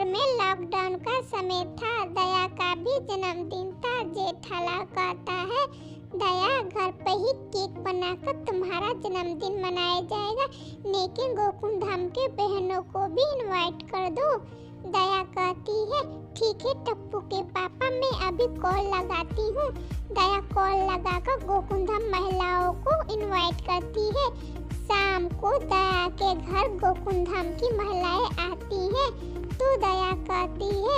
घर में लॉकडाउन का समय था। दया का भी जन्मदिन था। जेठालाल कहता है, दया घर पे ही केक बनाकर तुम्हारा जन्मदिन मनाया जाएगा, लेकिन गोकुल धाम के बहनों को भी इनवाइट कर दो। दया कहती है, ठीक है टप्पू के पापा, मैं अभी कॉल लगाती हूँ। दया कॉल लगाकर गोकुल धाम महिलाओं को इनवाइट करती है। शाम को दया के घर गोकुल धाम की महिलाएं आती हैं तो दया कहती है,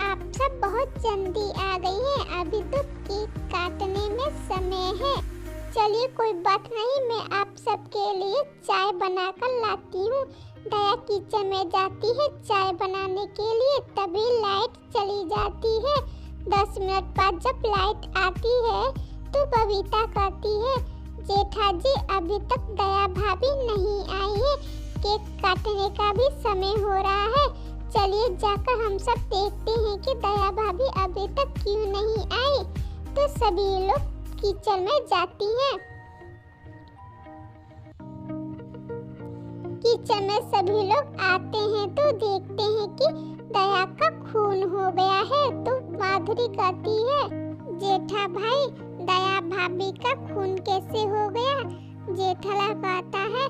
आप सब बहुत जल्दी आ गई हैं, अभी तो केक काटने में समय है। चलिए कोई बात नहीं, मैं आप सबके लिए चाय बनाकर लाती हूँ। दया किचन में जाती है चाय बनाने के लिए, तभी लाइट चली जाती है। 10 मिनट बाद जब लाइट आती है तो बबीता कहती है, जेठा जी अभी तक दया भाभी नहीं आई है, केक काटने का भी समय हो रहा है। चलिए जाकर हम सब देखते हैं कि दया भाभी अभी तक क्यों नहीं आई। तो सभी लोग किचन में जाती हैं। किचन में सभी लोग आते हैं तो देखते हैं कि दया का खून हो गया है। तो माधुरी कहती है, जेठा भाई दया भाभी का खून कैसे हो गया? जेठालाल कहता है,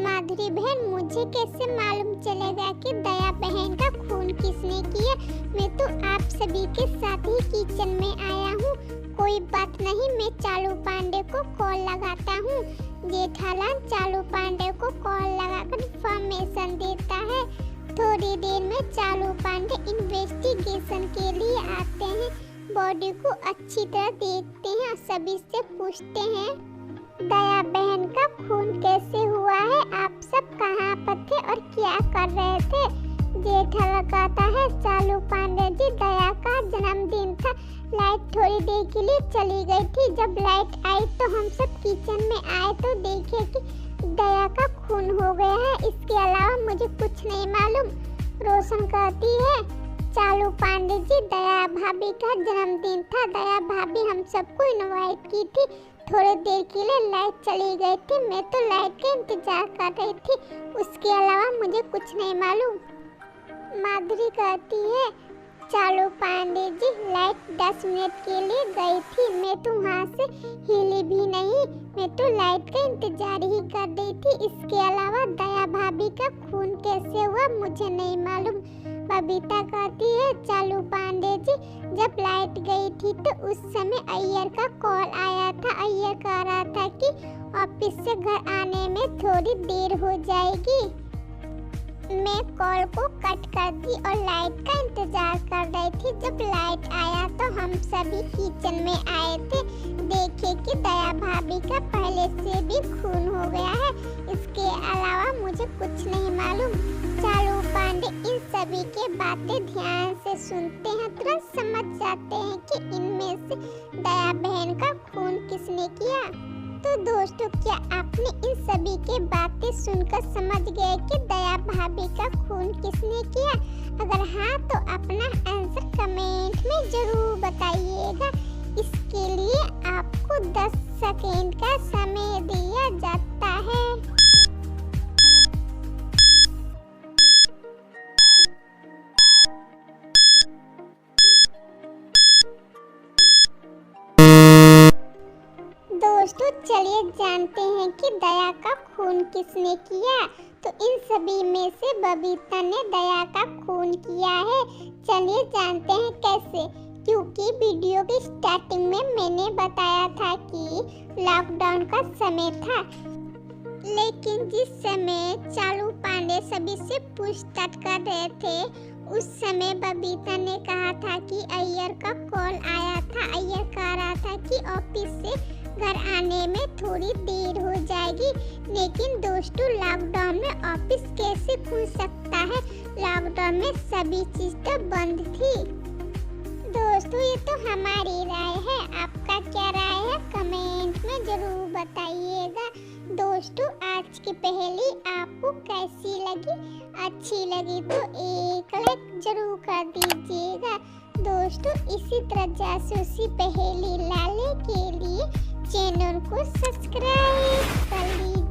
माधुरी बहन मुझे कैसे मालूम चलेगा कि दया बहन का खून किसने किया? मैं तो आप सभी के साथ ही किचन में आया हूँ। कोई बात नहीं, मैं चालू पांडे को कॉल लगाता हूँ। जेठालाल चालू पांडे को कॉल लगाकर इन्फॉर्मेशन देता है। थोड़ी देर में चालू पांडे इन्वेस्टिगेशन के लिए आते हैं। बॉडी को अच्छी तरह देखते हैं और सभी से पूछते हैं, दया बहन का खून कैसे हुआ है? आप सब कहाँ पर थे और क्या कर रहे थे? जेठालाल कहता है, चालू पांडे जी दया का जन्मदिन था, लाइट थोड़ी देर के लिए चली गई थी। जब लाइट आई तो हम सब किचन में आए तो देखे कि दया का खून हो गया है। इसके अलावा मुझे कुछ नहीं मालूम। रोशन कहती है, चालू पांडे जी दया भाभी का जन्मदिन था, दया भाभी हम सबको इनवाइट की थी। थोड़ी देर के लिए लाइट चली गई थी, मैं तो लाइट का इंतजार कर रही थी, उसके अलावा मुझे कुछ नहीं मालूम। माधुरी कहती है, चालू पांडे जी लाइट 10 मिनट के लिए गई थी, मैं तो वहाँ से हिली भी नहीं, मैं तो लाइट का इंतजार ही कर रही थी। इसके अलावा दया भाभी का खून कैसे हुआ मुझे नहीं मालूम। बबीता कहती है, चालू पांडे जी जब लाइट गई थी तो उस समय अय्यर का कॉल आया था। अय्यर कह रहा था कि ऑफिस से घर आने में थोड़ी देर हो जाएगी। मैं कॉल को कट कर दी और लाइट का इंतजार कर रही थी। जब लाइट आया तो हम सभी किचन में आए थे, देखे कि दया भाभी का पहले से भी खून हो गया है। इसके अलावा मुझे कुछ नहीं मालूम। चालू पांडे इन सभी के बातें ध्यान से सुनते हैं, तुरंत समझ जाते हैं कि इनमें से दया बहन का खून किसने किया। तो दोस्तों, क्या आपने इन सभी के बातें सुनकर समझ गए कि दया भाभी का खून किसने किया? अगर हाँ तो अपना आंसर कमेंट में जरूर बताइएगा। इसके लिए आपको 10 सेकेंड का समय दिया जाता है। दोस्तों चलिए जानते हैं कि दया का खून किसने किया। तो इन सभी में से बबीता ने दया का खून किया है। चलिए जानते हैं कैसे। क्योंकि वीडियो की स्टार्टिंग में मैंने बताया था कि लॉकडाउन का समय था, लेकिन जिस समय चालू पांडे सभी से पूछताछ कर रहे थे उस समय बबीता ने कहा था कि अय्यर का कॉल आया था। अय्यर कह रहा था कि ऑफिस से घर आने में थोड़ी देर हो जाएगी। लेकिन दोस्तों, लॉकडाउन में ऑफिस कैसे खुल सकता है? लॉकडाउन में सभी चीज तो बंद थी। दोस्तों, ये तो हमारी राय है, आपका क्या राय है कमेंट में जरूर बताइएगा। दोस्तों, आज की पहेली आपको कैसी लगी? अच्छी लगी तो एक लाइक जरूर कर दीजिएगा। दोस्तों, इसी तरह जासूसी पहेली लाने के लिए चैनल को सब्सक्राइब कर लीजिए।